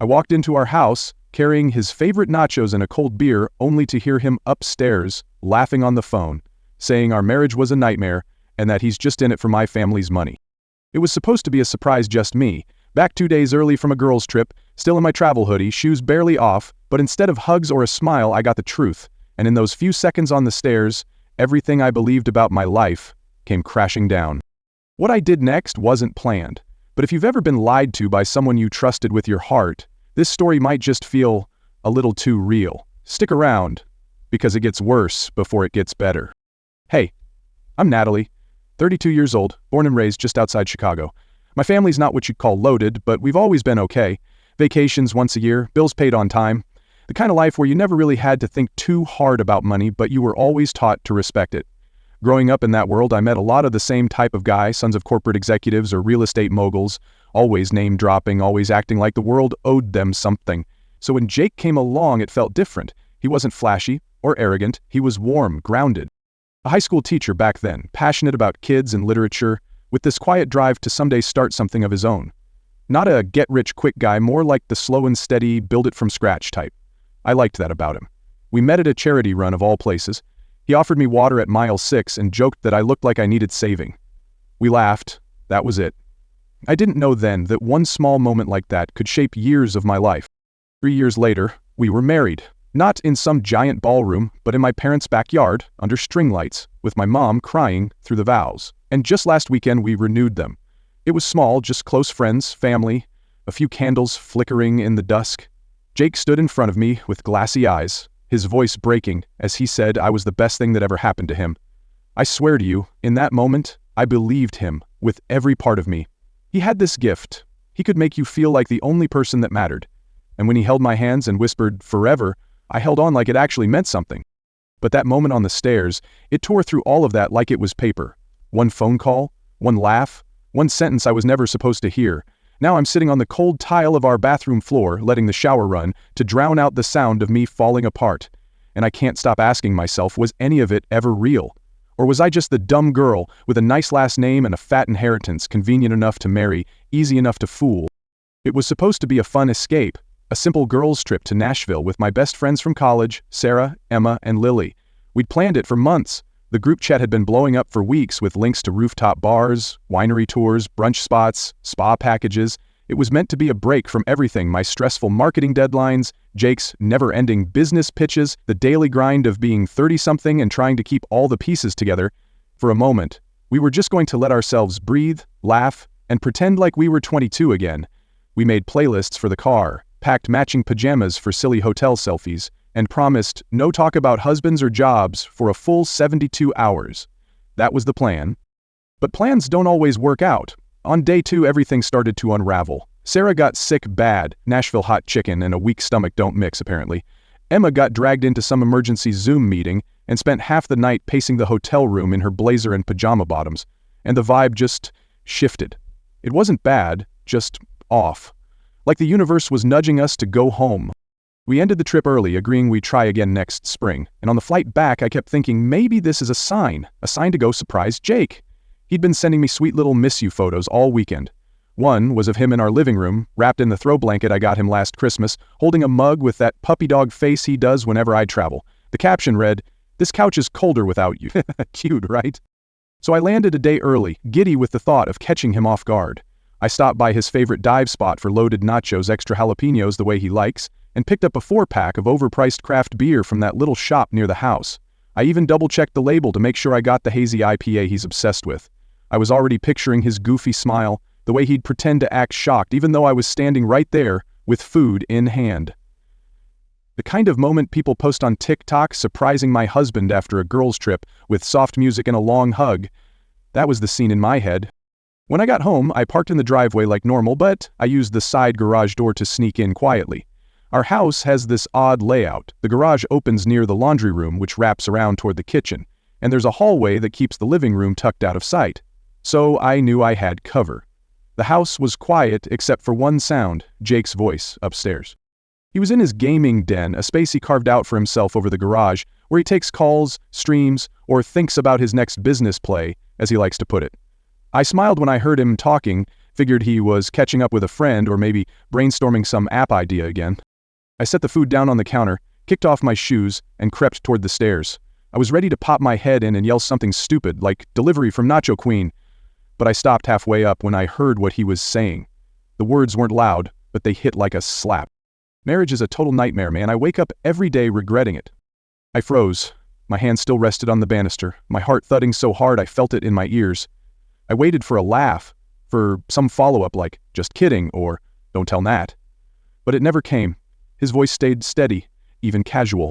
I walked into our house, carrying his favorite nachos and a cold beer, only to hear him upstairs, laughing on the phone, saying our marriage was a nightmare and that he's just in it for my family's money. It was supposed to be a surprise just me, back 2 days early from a girls' trip, still in my travel hoodie, shoes barely off, but instead of hugs or a smile, I got the truth, and in those few seconds on the stairs, everything I believed about my life came crashing down. What I did next wasn't planned, but if you've ever been lied to by someone you trusted with your heart, this story might just feel a little too real. Stick around, because it gets worse before it gets better. Hey, I'm Natalie, 32 years old, born and raised just outside Chicago. My family's not what you'd call loaded, but we've always been okay. Vacations once a year, bills paid on time. The kind of life where you never really had to think too hard about money, but you were always taught to respect it. Growing up in that world, I met a lot of the same type of guy, sons of corporate executives or real estate moguls, always name-dropping, always acting like the world owed them something. So when Jake came along, it felt different. He wasn't flashy or arrogant. He was warm, grounded. A high school teacher back then, passionate about kids and literature, with this quiet drive to someday start something of his own. Not a get-rich-quick guy, more like the slow and steady, build-it-from-scratch type. I liked that about him. We met at a charity run of all places. He offered me water at mile 6 and joked that I looked like I needed saving. We laughed. That was it. I didn't know then that one small moment like that could shape years of my life. 3 years later, we were married. Not in some giant ballroom, but in my parents' backyard, under string lights, with my mom crying through the vows. And just last weekend we renewed them. It was small, just close friends, family, a few candles flickering in the dusk. Jake stood in front of me with glassy eyes, his voice breaking as he said I was the best thing that ever happened to him. I swear to you, in that moment, I believed him with every part of me. He had this gift. He could make you feel like the only person that mattered. And when he held my hands and whispered, "Forever," I held on like it actually meant something. But that moment on the stairs, it tore through all of that like it was paper. One phone call, one laugh, one sentence I was never supposed to hear. Now I'm sitting on the cold tile of our bathroom floor, letting the shower run, to drown out the sound of me falling apart. And I can't stop asking myself, was any of it ever real? Or was I just the dumb girl with a nice last name and a fat inheritance, convenient enough to marry, easy enough to fool? It was supposed to be a fun escape, a simple girls' trip to Nashville with my best friends from college, Sarah, Emma, and Lily. We'd planned it for months. The group chat had been blowing up for weeks with links to rooftop bars, winery tours, brunch spots, spa packages. It was meant to be a break from everything: my stressful marketing deadlines, Jake's never-ending business pitches, the daily grind of being 30-something and trying to keep all the pieces together. For a moment, we were just going to let ourselves breathe, laugh, and pretend like we were 22 again. We made playlists for the car, packed matching pajamas for silly hotel selfies, and promised no talk about husbands or jobs for a full 72 hours. That was the plan. But plans don't always work out. On day 2, everything started to unravel. Sarah got sick bad, Nashville hot chicken and a weak stomach don't mix apparently. Emma got dragged into some emergency Zoom meeting and spent half the night pacing the hotel room in her blazer and pajama bottoms. And the vibe just shifted. It wasn't bad, just off. Like the universe was nudging us to go home. We ended the trip early, agreeing we'd try again next spring, and on the flight back I kept thinking maybe this is a sign to go surprise Jake. He'd been sending me sweet little miss you photos all weekend. One was of him in our living room, wrapped in the throw blanket I got him last Christmas, holding a mug with that puppy dog face he does whenever I travel. The caption read, "This couch is colder without you." Cute, right? So I landed a day early, giddy with the thought of catching him off guard. I stopped by his favorite dive spot for loaded nachos, extra jalapenos the way he likes, and picked up a 4-pack of overpriced craft beer from that little shop near the house. I even double-checked the label to make sure I got the hazy IPA he's obsessed with. I was already picturing his goofy smile, the way he'd pretend to act shocked even though I was standing right there with food in hand. The kind of moment people post on TikTok, surprising my husband after a girls' trip with soft music and a long hug. That was the scene in my head. When I got home, I parked in the driveway like normal, but I used the side garage door to sneak in quietly. Our house has this odd layout. The garage opens near the laundry room, which wraps around toward the kitchen, and there's a hallway that keeps the living room tucked out of sight. So I knew I had cover. The house was quiet except for one sound, Jake's voice upstairs. He was in his gaming den, a space he carved out for himself over the garage, where he takes calls, streams, or thinks about his next business play, as he likes to put it. I smiled when I heard him talking, Figured he was catching up with a friend or maybe brainstorming some app idea again. I set the food down on the counter, kicked off my shoes, and crept toward the stairs. I was ready to pop my head in and yell something stupid like "Delivery from Nacho Queen," but I stopped halfway up when I heard what he was saying. The words weren't loud, but they hit like a slap. Marriage is a total nightmare, man. I wake up every day regretting it. I froze. My hand still rested on the banister, my heart thudding so hard I felt it in my ears. I waited for a laugh, for some follow-up like, "Just kidding," or "Don't tell Nat." But it never came. His voice stayed steady, even casual.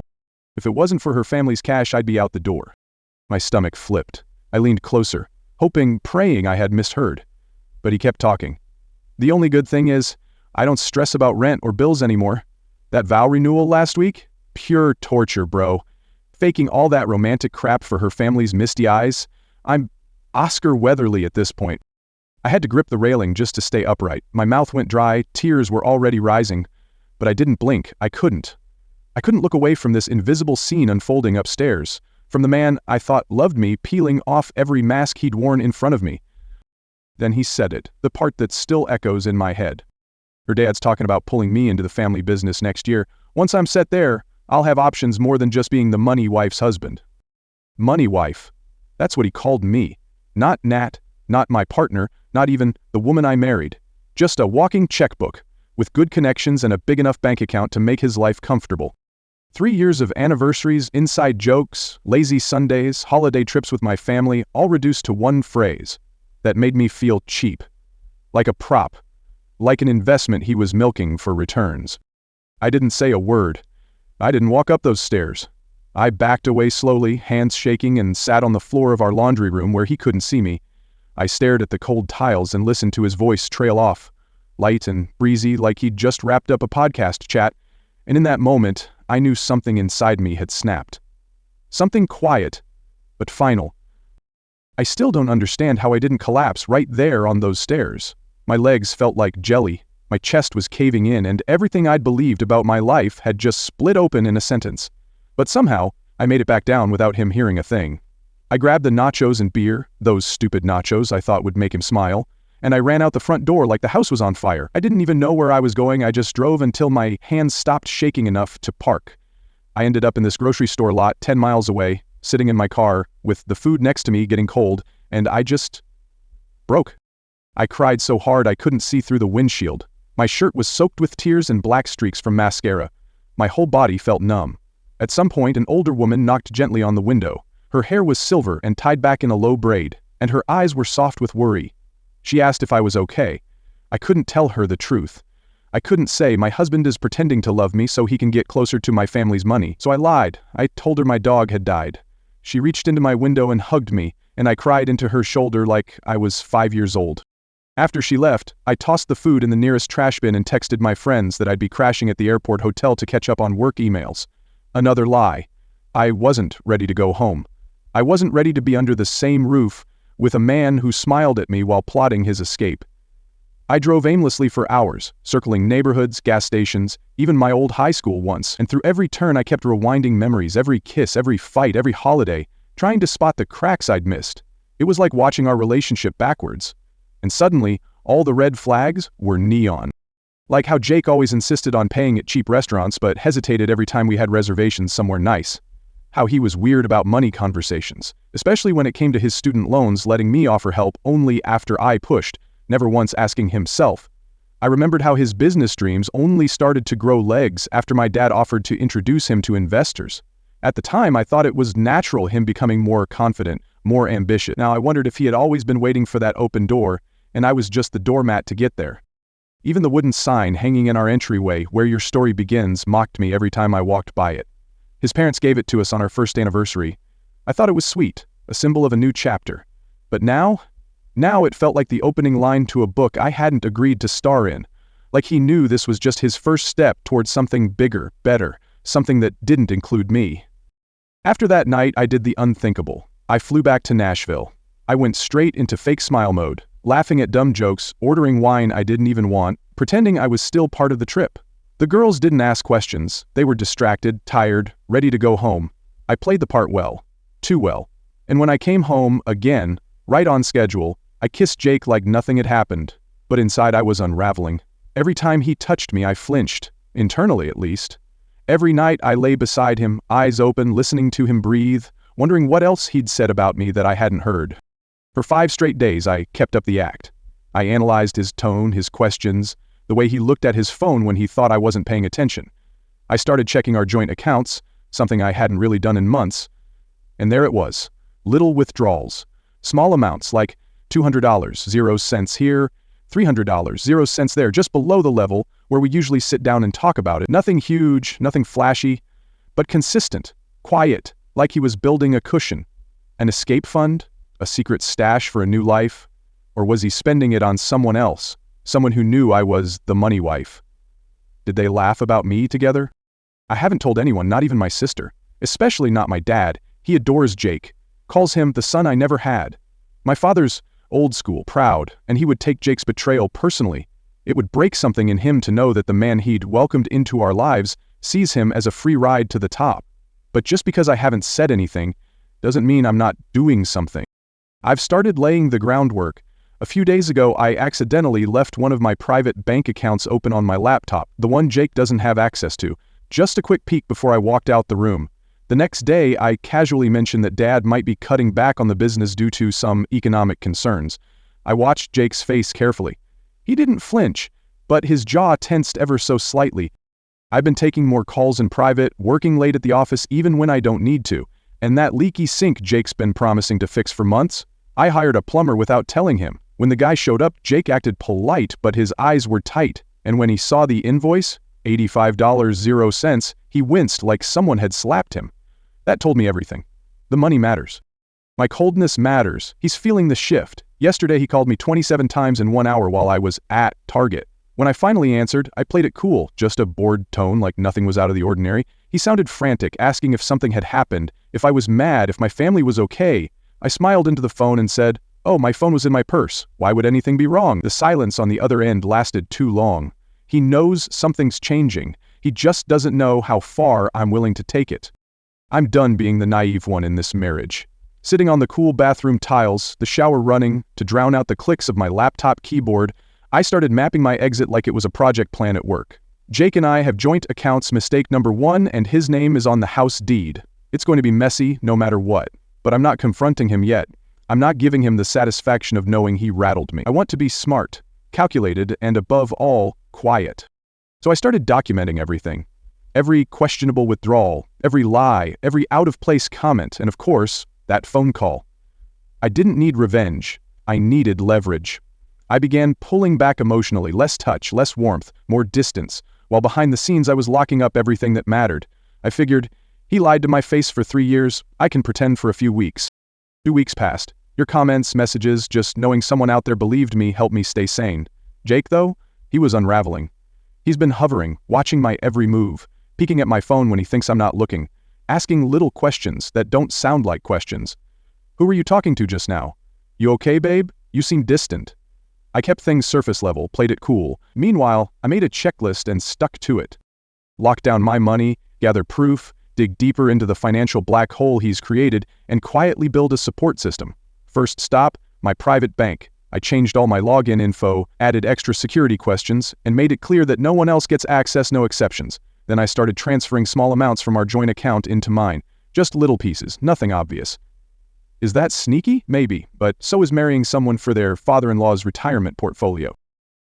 If it wasn't for her family's cash, I'd be out the door. My stomach flipped. I leaned closer, hoping, praying I had misheard. But he kept talking. "The only good thing is, I don't stress about rent or bills anymore. That vow renewal last week? Pure torture, bro. Faking all that romantic crap for her family's misty eyes? I'm Oscar Weatherly at this point." I had to grip the railing just to stay upright. My mouth went dry, tears were already rising. But I didn't blink. I couldn't look away from this invisible scene unfolding upstairs, from the man I thought loved me peeling off every mask he'd worn in front of me. Then he said it, the part that still echoes in my head. "Her dad's talking about pulling me into the family business next year. Once I'm set there, I'll have options more than just being the money wife's husband." Money wife. That's what he called me. Not Nat, not my partner, not even the woman I married. Just a walking checkbook, with good connections and a big enough bank account to make his life comfortable. 3 years of anniversaries, inside jokes, lazy Sundays, holiday trips with my family, all reduced to one phrase that made me feel cheap. Like a prop. Like an investment he was milking for returns. I didn't say a word. I didn't walk up those stairs. I backed away slowly, hands shaking, and sat on the floor of our laundry room where he couldn't see me. I stared at the cold tiles and listened to his voice trail off, light and breezy like he'd just wrapped up a podcast chat, and in that moment, I knew something inside me had snapped. Something quiet, but final. I still don't understand how I didn't collapse right there on those stairs. My legs felt like jelly. My chest was caving in, and everything I'd believed about my life had just split open in a sentence. But somehow, I made it back down without him hearing a thing. I grabbed the nachos and beer, those stupid nachos I thought would make him smile, and I ran out the front door like the house was on fire. I didn't even know where I was going. I just drove until my hands stopped shaking enough to park. I ended up in this grocery store lot 10 miles away, sitting in my car, with the food next to me getting cold, and I just broke. I cried so hard I couldn't see through the windshield. My shirt was soaked with tears and black streaks from mascara. My whole body felt numb. At some point, an older woman knocked gently on the window. Her hair was silver and tied back in a low braid, and her eyes were soft with worry. She asked if I was okay. I couldn't tell her the truth. I couldn't say my husband is pretending to love me so he can get closer to my family's money. So I lied. I told her my dog had died. She reached into my window and hugged me, and I cried into her shoulder like I was 5 years old. After she left, I tossed the food in the nearest trash bin and texted my friends that I'd be crashing at the airport hotel to catch up on work emails. Another lie. I wasn't ready to go home. I wasn't ready to be under the same roof with a man who smiled at me while plotting his escape. I drove aimlessly for hours, circling neighborhoods, gas stations, even my old high school once, and through every turn I kept rewinding memories, every kiss, every fight, every holiday, trying to spot the cracks I'd missed. It was like watching our relationship backwards. And suddenly, all the red flags were neon. Like how Jake always insisted on paying at cheap restaurants but hesitated every time we had reservations somewhere nice. How he was weird about money conversations, especially when it came to his student loans, letting me offer help only after I pushed, never once asking himself. I remembered how his business dreams only started to grow legs after my dad offered to introduce him to investors. At the time, I thought it was natural, him becoming more confident, more ambitious. Now I wondered if he had always been waiting for that open door, and I was just the doormat to get there. Even the wooden sign hanging in our entryway, "Where Your Story Begins," mocked me every time I walked by it. His parents gave it to us on our first anniversary. I thought it was sweet, a symbol of a new chapter. But now it felt like the opening line to a book I hadn't agreed to star in. Like he knew this was just his first step towards something bigger, better, something that didn't include me. After that night, I did the unthinkable. I flew back to Nashville. I went straight into fake smile mode, laughing at dumb jokes, ordering wine I didn't even want, pretending I was still part of the trip. The girls didn't ask questions. They were distracted, tired, ready to go home. I played the part well. Too well. And when I came home, again, right on schedule, I kissed Jake like nothing had happened. But inside I was unraveling. Every time he touched me, I flinched, internally at least. Every night I lay beside him, eyes open, listening to him breathe, wondering what else he'd said about me that I hadn't heard. For 5 straight days I kept up the act. I analyzed his tone, his questions, the way he looked at his phone when he thought I wasn't paying attention. I started checking our joint accounts, something I hadn't really done in months. And there it was, little withdrawals, small amounts like $200, 0 cents here, $300, 0 cents there, just below the level where we usually sit down and talk about it. Nothing huge, nothing flashy, but consistent, quiet, like he was building a cushion. An escape fund? A secret stash for a new life? Or was he spending it on someone else, someone who knew I was the money wife? Did they laugh about me together? I haven't told anyone, not even my sister, especially not my dad. He adores Jake, calls him the son I never had. My father's old school, proud, and he would take Jake's betrayal personally. It would break something in him to know that the man he'd welcomed into our lives sees him as a free ride to the top. But just because I haven't said anything doesn't mean I'm not doing something. I've started laying the groundwork. A few days ago, I accidentally left one of my private bank accounts open on my laptop, the one Jake doesn't have access to. Just a quick peek before I walked out the room. The next day, I casually mentioned that Dad might be cutting back on the business due to some economic concerns. I watched Jake's face carefully. He didn't flinch, but his jaw tensed ever so slightly. I've been taking more calls in private, working late at the office even when I don't need to. And that leaky sink Jake's been promising to fix for months? I hired a plumber without telling him. When the guy showed up, Jake acted polite, but his eyes were tight. And when he saw the invoice, $85, 0 cents, he winced like someone had slapped him. That told me everything. The money matters. My coldness matters. He's feeling the shift. Yesterday he called me 27 times in 1 hour while I was at Target. When I finally answered, I played it cool, just a bored tone like nothing was out of the ordinary. He sounded frantic, asking if something had happened, if I was mad, if my family was okay. I smiled into the phone and said, "Oh, my phone was in my purse. Why would anything be wrong?" The silence on the other end lasted too long. He knows something's changing. He just doesn't know how far I'm willing to take it. I'm done being the naive one in this marriage. Sitting on the cool bathroom tiles, the shower running, to drown out the clicks of my laptop keyboard, I started mapping my exit like it was a project plan at work. Jake and I have joint accounts, mistake number 1, and his name is on the house deed. It's going to be messy no matter what, but I'm not confronting him yet. I'm not giving him the satisfaction of knowing he rattled me. I want to be smart, calculated, and above all, quiet. So I started documenting everything. Every questionable withdrawal, every lie, every out-of-place comment, and of course, that phone call. I didn't need revenge. I needed leverage. I began pulling back emotionally, less touch, less warmth, more distance, while behind the scenes I was locking up everything that mattered. I figured, he lied to my face for 3 years, I can pretend for a few weeks. 2 weeks passed. Your comments, messages, just knowing someone out there believed me helped me stay sane. Jake, though, he was unraveling. He's been hovering, watching my every move, peeking at my phone when he thinks I'm not looking, asking little questions that don't sound like questions. Who were you talking to just now? You okay, babe? You seem distant. I kept things surface level, played it cool. Meanwhile, I made a checklist and stuck to it. Lock down my money, gather proof, dig deeper into the financial black hole he's created, and quietly build a support system. First stop, my private bank. I changed all my login info, added extra security questions, and made it clear that no one else gets access, no exceptions. Then I started transferring small amounts from our joint account into mine. Just little pieces, nothing obvious. Is that sneaky? Maybe, but so is marrying someone for their father-in-law's retirement portfolio.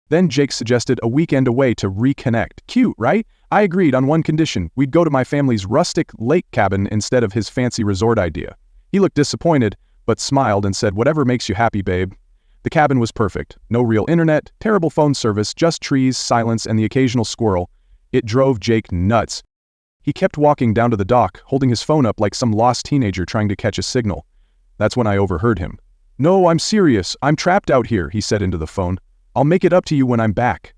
Then Jake suggested a weekend away to reconnect. Cute, right? I agreed on one condition. We'd go to my family's rustic lake cabin instead of his fancy resort idea. He looked disappointed, but smiled and said, "Whatever makes you happy, babe." The cabin was perfect. No real internet, terrible phone service, just trees, silence, and the occasional squirrel. It drove Jake nuts. He kept walking down to the dock, holding his phone up like some lost teenager trying to catch a signal. That's when I overheard him. "No, I'm serious. I'm trapped out here," he said into the phone. "I'll make it up to you when I'm back."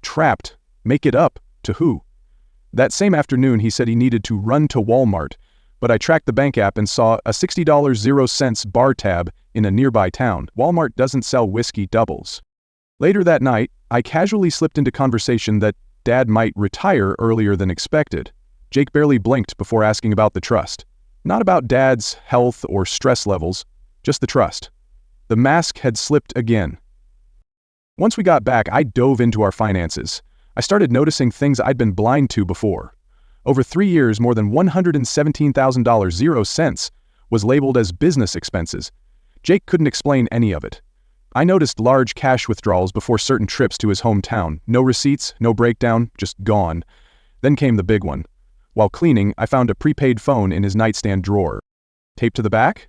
Trapped? Make it up? To who? That same afternoon, he said he needed to run to Walmart, but I tracked the bank app and saw a $60 0 cents bar tab in a nearby town. Walmart doesn't sell whiskey doubles. Later that night, I casually slipped into conversation that Dad might retire earlier than expected. Jake barely blinked before asking about the trust. Not about Dad's health or stress levels, just the trust. The mask had slipped again. Once we got back, I dove into our finances. I started noticing things I'd been blind to before. Over 3 years, more than $117,000, 0 cents, was labeled as business expenses. Jake couldn't explain any of it. I noticed large cash withdrawals before certain trips to his hometown. No receipts, no breakdown, just gone. Then came the big one. While cleaning, I found a prepaid phone in his nightstand drawer. Taped to the back?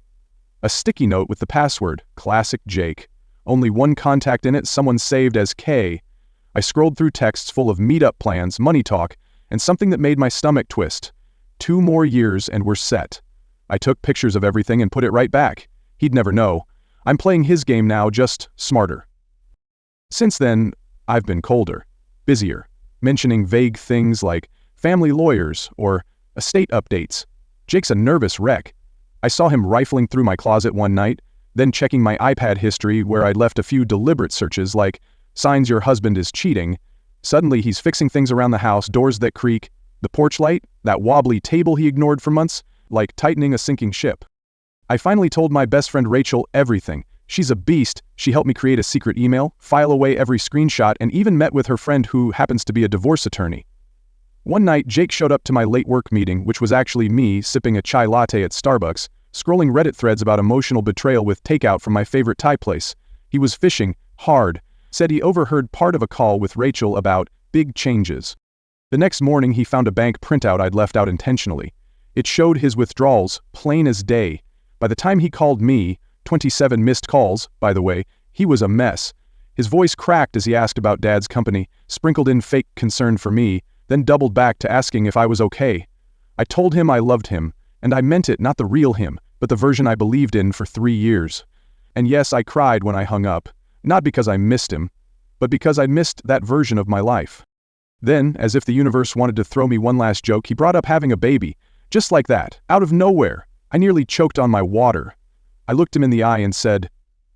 A sticky note with the password, classic Jake. Only one contact in it, someone saved as K. I scrolled through texts full of meet-up plans, money talk, and something that made my stomach twist. 2 more years and we're set. I took pictures of everything and put it right back. He'd never know. I'm playing his game now, just smarter. Since then, I've been colder, busier, mentioning vague things like family lawyers or estate updates. Jake's a nervous wreck. I saw him rifling through my closet one night, then checking my iPad history where I'd left a few deliberate searches like signs your husband is cheating. Suddenly he's fixing things around the house, doors that creak, the porch light, that wobbly table he ignored for months, like tightening a sinking ship. I finally told my best friend Rachel everything. She's a beast. She helped me create a secret email, file away every screenshot, and even met with her friend who happens to be a divorce attorney. One night, Jake showed up to my late work meeting, which was actually me sipping a chai latte at Starbucks, scrolling Reddit threads about emotional betrayal with takeout from my favorite Thai place. He was fishing hard, said he overheard part of a call with Rachel about big changes. The next morning, he found a bank printout I'd left out intentionally. It showed his withdrawals, plain as day. By the time he called me, 27 missed calls, by the way, he was a mess. His voice cracked as he asked about Dad's company, sprinkled in fake concern for me, then doubled back to asking if I was okay. I told him I loved him, and I meant it, not the real him, but the version I believed in for 3 years. And yes, I cried when I hung up, not because I missed him, but because I missed that version of my life. Then, as if the universe wanted to throw me one last joke, he brought up having a baby. Just like that, out of nowhere. I nearly choked on my water. I looked him in the eye and said,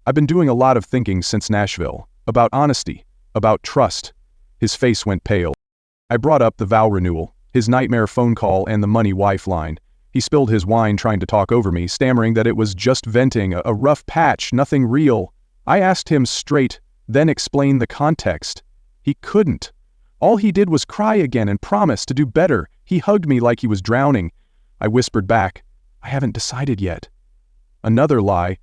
I've been doing a lot of thinking since Nashville, about honesty, about trust. His face went pale. I brought up the vow renewal, his nightmare phone call, and the money wife line. He spilled his wine trying to talk over me, stammering that it was just venting, a rough patch, nothing real. I asked him straight, then explain the context. He couldn't. All he did was cry again and promise to do better. He hugged me like he was drowning. I whispered back, I haven't decided yet. Another lie.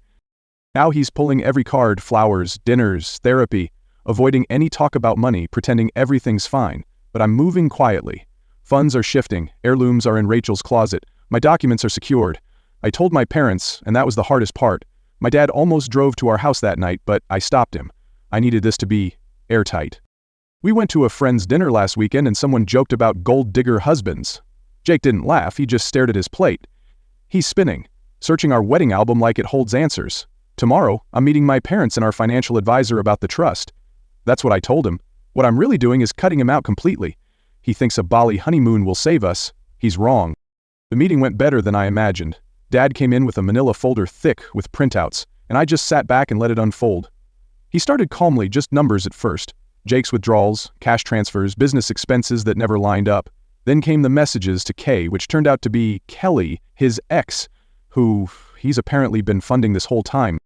Now he's pulling every card, flowers, dinners, therapy, avoiding any talk about money, pretending everything's fine. But I'm moving quietly. Funds are shifting, heirlooms are in Rachel's closet, my documents are secured. I told my parents, and that was the hardest part. My dad almost drove to our house that night, but I stopped him. I needed this to be airtight. We went to a friend's dinner last weekend and someone joked about gold digger husbands. Jake didn't laugh, he just stared at his plate. He's spinning, searching our wedding album like it holds answers. Tomorrow, I'm meeting my parents and our financial advisor about the trust. That's what I told him. What I'm really doing is cutting him out completely. He thinks a Bali honeymoon will save us. He's wrong. The meeting went better than I imagined. Dad came in with a manila folder thick with printouts, and I just sat back and let it unfold. He started calmly, just numbers at first. Jake's withdrawals, cash transfers, business expenses that never lined up. Then came the messages to Kay, which turned out to be Kelly, his ex, who he's apparently been funding this whole time.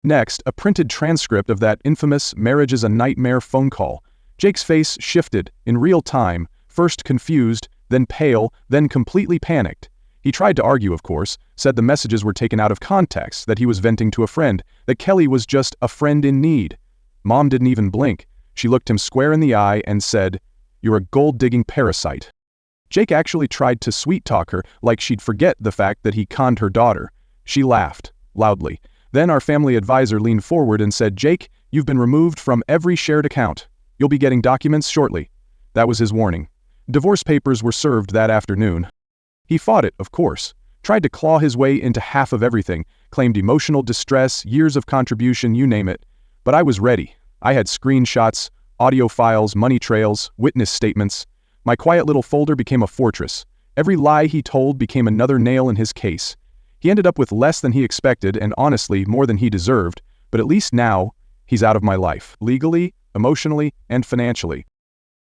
Next, a printed transcript of that infamous marriage is a nightmare phone call. Jake's face shifted in real time, first confused, then pale, then completely panicked. He tried to argue, of course, said the messages were taken out of context, that he was venting to a friend, that Kelly was just a friend in need. Mom didn't even blink. She looked him square in the eye and said, "You're a gold-digging parasite." Jake actually tried to sweet-talk her, like she'd forget the fact that he conned her daughter. She laughed, loudly. Then our family advisor leaned forward and said, "Jake, you've been removed from every shared account. You'll be getting documents shortly." That was his warning. Divorce papers were served that afternoon. He fought it, of course, tried to claw his way into half of everything, claimed emotional distress, years of contribution, you name it. But I was ready. I had screenshots, audio files, money trails, witness statements. My quiet little folder became a fortress. Every lie he told became another nail in his case. He ended up with less than he expected and honestly more than he deserved, but at least now, he's out of my life, legally, emotionally, and financially.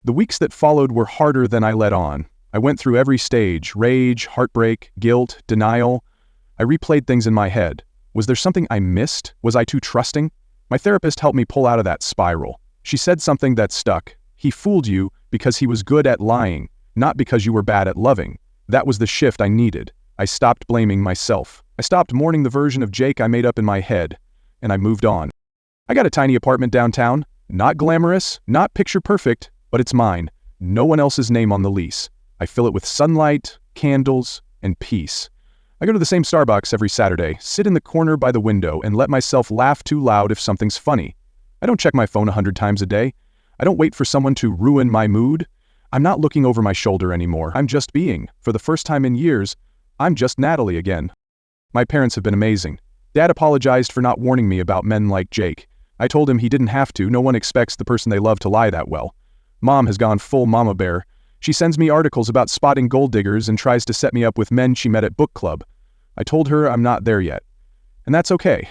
The weeks that followed were harder than I let on. I went through every stage, rage, heartbreak, guilt, denial. I replayed things in my head. Was there something I missed? Was I too trusting? My therapist helped me pull out of that spiral. She said something that stuck. He fooled you because he was good at lying, not because you were bad at loving. That was the shift I needed. I stopped blaming myself. I stopped mourning the version of Jake I made up in my head, and I moved on. I got a tiny apartment downtown. Not glamorous, not picture perfect, but it's mine. No one else's name on the lease. I fill it with sunlight, candles, and peace. I go to the same Starbucks every Saturday, sit in the corner by the window, and let myself laugh too loud if something's funny. I don't check my phone 100 times a day. I don't wait for someone to ruin my mood. I'm not looking over my shoulder anymore. I'm just being. For the first time in years, I'm just Natalie again. My parents have been amazing. Dad apologized for not warning me about men like Jake. I told him he didn't have to. No one expects the person they love to lie that well. Mom has gone full mama bear. She sends me articles about spotting gold diggers and tries to set me up with men she met at book club. I told her I'm not there yet. And that's okay.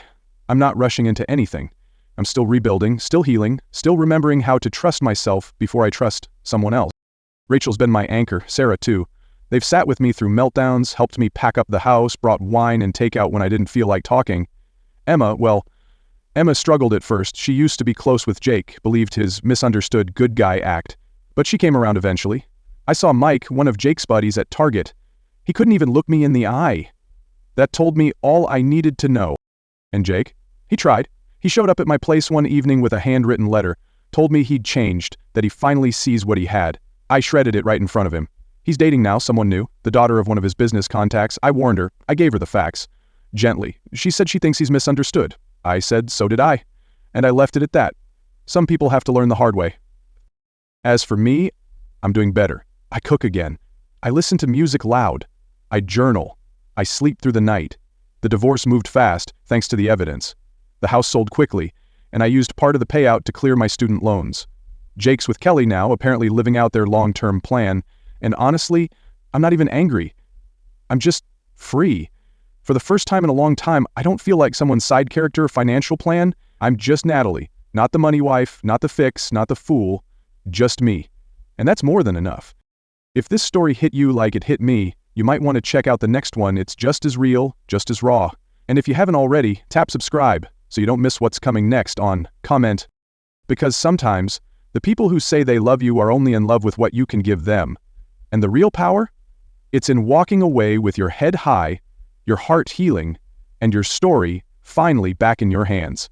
I'm not rushing into anything. I'm still rebuilding, still healing, still remembering how to trust myself before I trust someone else. Rachel's been my anchor, Sarah too. They've sat with me through meltdowns, helped me pack up the house, brought wine and takeout when I didn't feel like talking. Emma struggled at first. She used to be close with Jake, believed his misunderstood good guy act. But she came around eventually. I saw Mike, one of Jake's buddies, at Target. He couldn't even look me in the eye. That told me all I needed to know. And Jake? He tried. He showed up at my place one evening with a handwritten letter, told me he'd changed, that he finally sees what he had. I shredded it right in front of him. He's dating now, someone new, the daughter of one of his business contacts. I warned her. I gave her the facts. Gently. She said she thinks he's misunderstood. I said so did I. And I left it at that. Some people have to learn the hard way. As for me, I'm doing better. I cook again. I listen to music loud. I journal. I sleep through the night. The divorce moved fast, thanks to the evidence. The house sold quickly, and I used part of the payout to clear my student loans. Jake's with Kelly now, apparently living out their long-term plan, and honestly, I'm not even angry. I'm just free. For the first time in a long time, I don't feel like someone's side character or financial plan. I'm just Natalie, not the money wife, not the fix, not the fool, just me. And that's more than enough. If this story hit you like it hit me, you might want to check out the next one. It's just as real, just as raw. And if you haven't already, tap subscribe so you don't miss what's coming next on Comment. Because sometimes, the people who say they love you are only in love with what you can give them. And the real power? It's in walking away with your head high, your heart healing, and your story finally back in your hands.